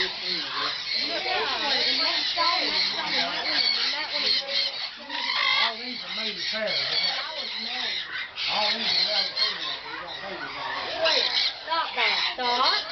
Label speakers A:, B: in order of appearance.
A: All these are maybe pairs, isn't it? All these are never seen that. You got babies on.
B: Wait, stop that. Stop.